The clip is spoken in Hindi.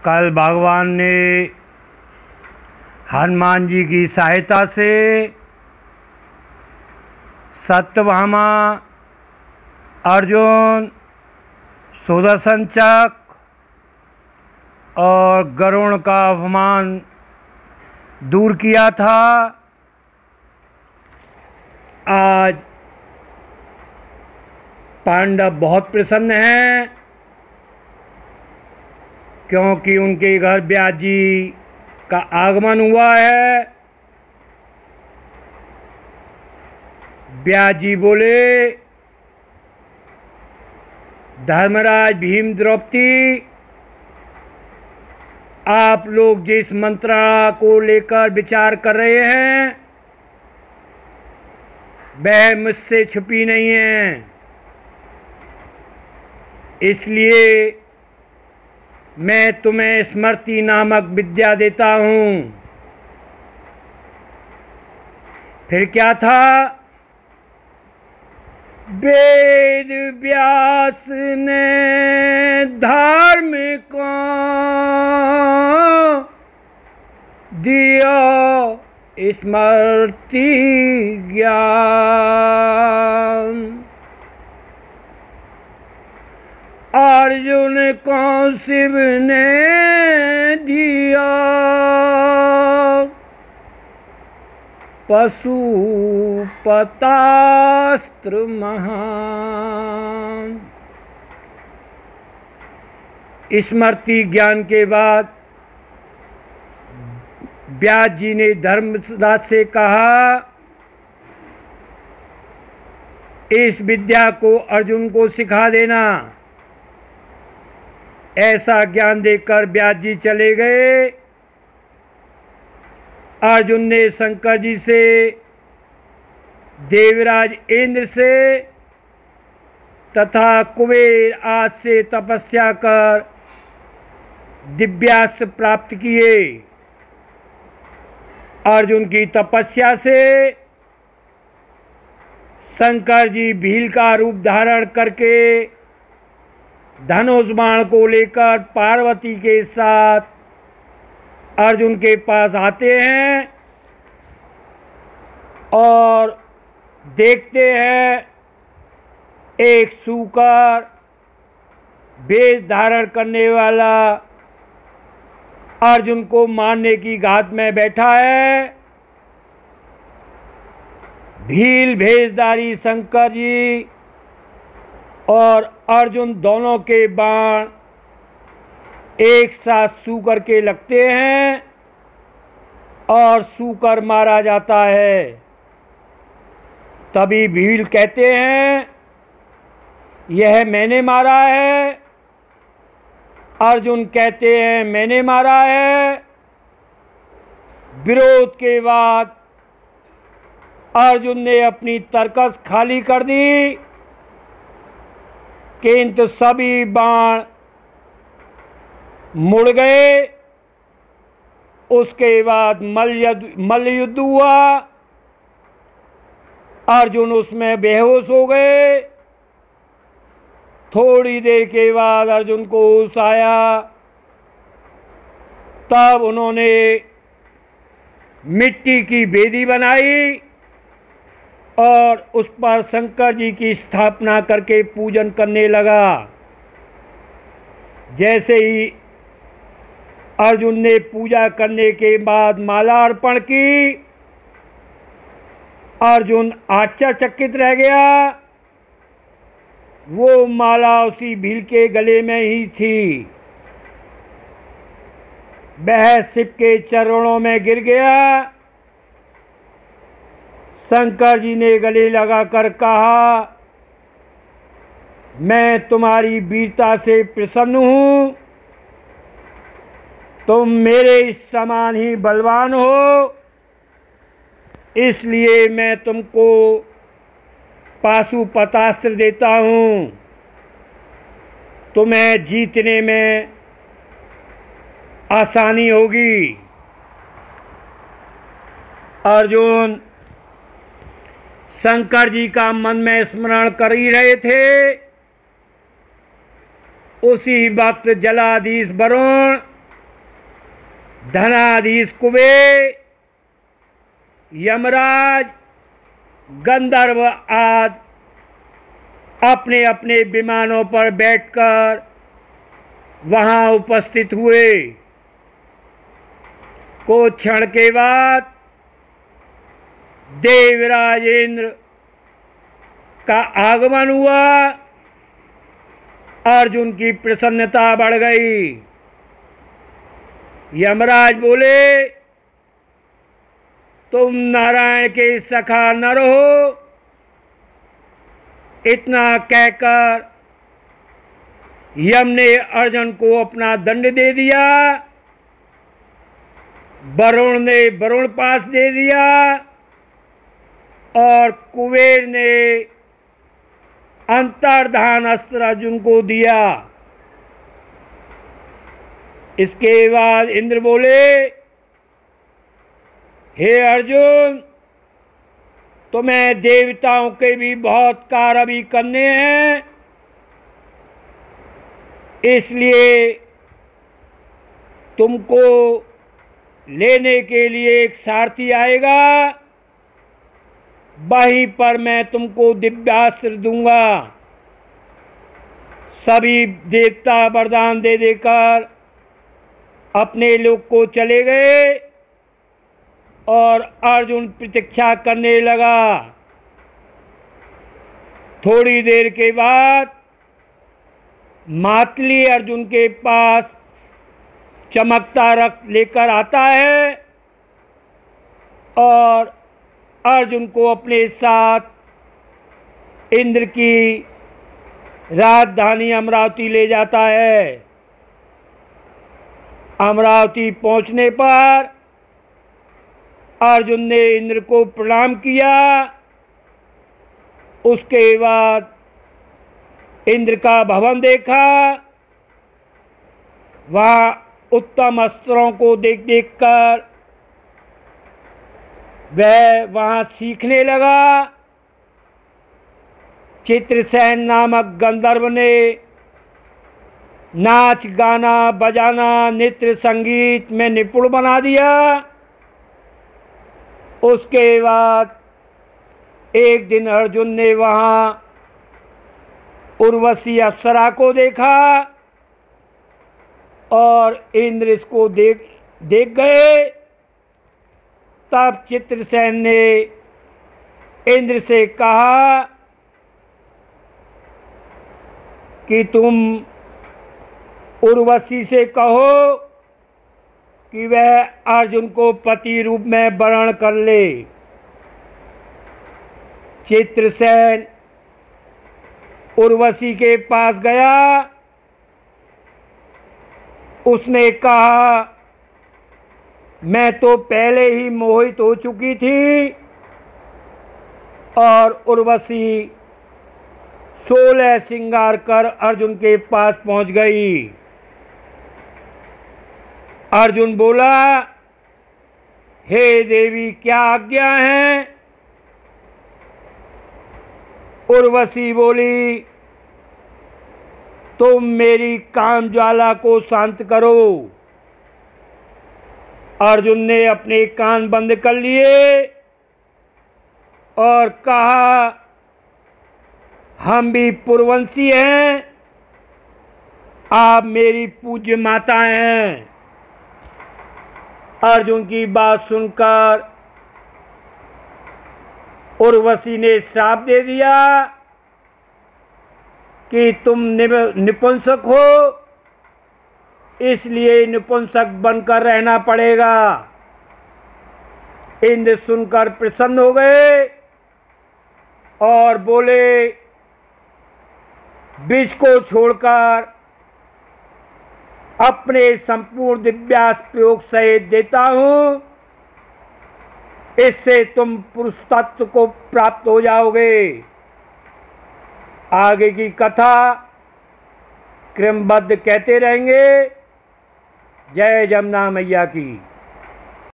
कल भगवान ने हनुमान जी की सहायता से सत्यभामा, अर्जुन, सुदर्शन चक्र और गरुड़ का अपमान दूर किया था। आज पांडव बहुत प्रसन्न हैं क्योंकि उनके घर व्यास जी का आगमन हुआ है। व्यास जी बोले, धर्मराज, भीम, द्रौपदी, आप लोग जिस मंत्रणा को लेकर विचार कर रहे हैं वह मुझसे छुपी नहीं है, इसलिए मैं तुम्हें स्मृति नामक विद्या देता हूँ। फिर क्या था? वेद व्यास ने धार्मिकों दिया स्मृति ज्ञान, अर्जुन को शिव ने दिया पशुपतास्त्र महान। स्मृति ज्ञान के बाद व्यास जी ने धर्मराज से कहा, इस विद्या को अर्जुन को सिखा देना। ऐसा ज्ञान देकर व्यास जी चले गए। अर्जुन ने शंकर जी से, देवराज इंद्र से तथा कुबेर आदि से तपस्या कर दिव्यास्त्र प्राप्त किए। अर्जुन की तपस्या से शंकर जी भील का रूप धारण करके धनुष बाण को लेकर पार्वती के साथ अर्जुन के पास आते हैं और देखते हैं एक सूकर वेश धारण करने वाला अर्जुन को मारने की घात में बैठा है। भील भेषधारी शंकर जी और अर्जुन दोनों के बाण एक साथ सूकर के लगते हैं और सूकर मारा जाता है। तभी भील कहते हैं, यह मैंने मारा है। अर्जुन कहते हैं, मैंने मारा है। विरोध के बाद अर्जुन ने अपनी तरकस खाली कर दी, किंतु सभी बाण मुड़ गए। उसके बाद मल्ल युद्ध हुआ। अर्जुन उसमें बेहोश हो गए। थोड़ी देर के बाद अर्जुन को होश आया। तब उन्होंने मिट्टी की वेदी बनाई और उस पर शंकर जी की स्थापना करके पूजन करने लगा। जैसे ही अर्जुन ने पूजा करने के बाद माला अर्पण की, अर्जुन आश्चर्यचकित रह गया। वो माला उसी भील के गले में ही थी। वह शिव के चरणों में गिर गया। शंकर जी ने गले लगाकर कहा, मैं तुम्हारी वीरता से प्रसन्न हूँ। तुम मेरे समान ही बलवान हो, इसलिए मैं तुमको पाशुपतास्त्र देता हूँ। तुम्हें जीतने में आसानी होगी। अर्जुन शंकर जी का मन में स्मरण कर ही रहे थे। उसी वक्त जलाधीश वरुण धनाधीश कुबेर, यमराज, गंधर्व आदि अपने अपने विमानों पर बैठकर वहां उपस्थित हुए। कुछ क्षण के बाद देवराज इंद्र का आगमन हुआ। अर्जुन की प्रसन्नता बढ़ गई। यमराज बोले, तुम नारायण के सखा न रहो। इतना कहकर यम ने अर्जुन को अपना दंड दे दिया। वरुण ने वरुण पास दे दिया और कुबेर ने अंतर्धान अस्त्र अर्जुन को दिया। इसके बाद इंद्र बोले, हे अर्जुन, तुम्हें देवताओं के भी बहुत कार्य अभी करने हैं, इसलिए तुमको लेने के लिए एक सारथी आएगा। वहीं पर मैं तुमको दिव्यास्त्र दूंगा। सभी देवता वरदान दे देकर अपने लोक को चले गए और अर्जुन प्रतीक्षा करने लगा। थोड़ी देर के बाद मातली अर्जुन के पास चमकता रक्त लेकर आता है और अर्जुन को अपने साथ इंद्र की राजधानी अमरावती ले जाता है। अमरावती पहुंचने पर अर्जुन ने इंद्र को प्रणाम किया। उसके बाद इंद्र का भवन देखा। वहाँ उत्तम अस्त्रों को देख देख कर वह वहाँ सीखने लगा। चित्रसेन नामक गंधर्व ने नाच गाना बजाना नृत्य संगीत में निपुण बना दिया। उसके बाद एक दिन अर्जुन ने वहाँ उर्वशी अप्सरा को देखा और इंद्र इसको देख गए। तब चित्रसेन ने इंद्र से कहा कि तुम उर्वशी से कहो कि वह अर्जुन को पति रूप में वरण कर ले। चित्रसेन उर्वशी के पास गया। उसने कहा, मैं तो पहले ही मोहित हो चुकी थी। और उर्वशी 16 श्रृंगार कर अर्जुन के पास पहुंच गई। अर्जुन बोला, हे देवी, क्या आज्ञा है? उर्वशी बोली, तुम मेरी काम ज्वाला को शांत करो। अर्जुन ने अपने कान बंद कर लिए और कहा, हम भी पुरवंशी हैं, आप मेरी पूज्य माता हैं। अर्जुन की बात सुनकर उर्वशी ने श्राप दे दिया कि तुम निपुंसक हो, इसलिए निपुंसक बनकर रहना पड़ेगा। इंद्र सुनकर प्रसन्न हो गए और बोले, विष को छोड़कर अपने संपूर्ण दिव्यास्त्र प्रयोग सहित देता हूँ, इससे तुम पुरुष तत्व को प्राप्त हो जाओगे। आगे की कथा क्रमबद्ध कहते रहेंगे। जय जमुना मैया की।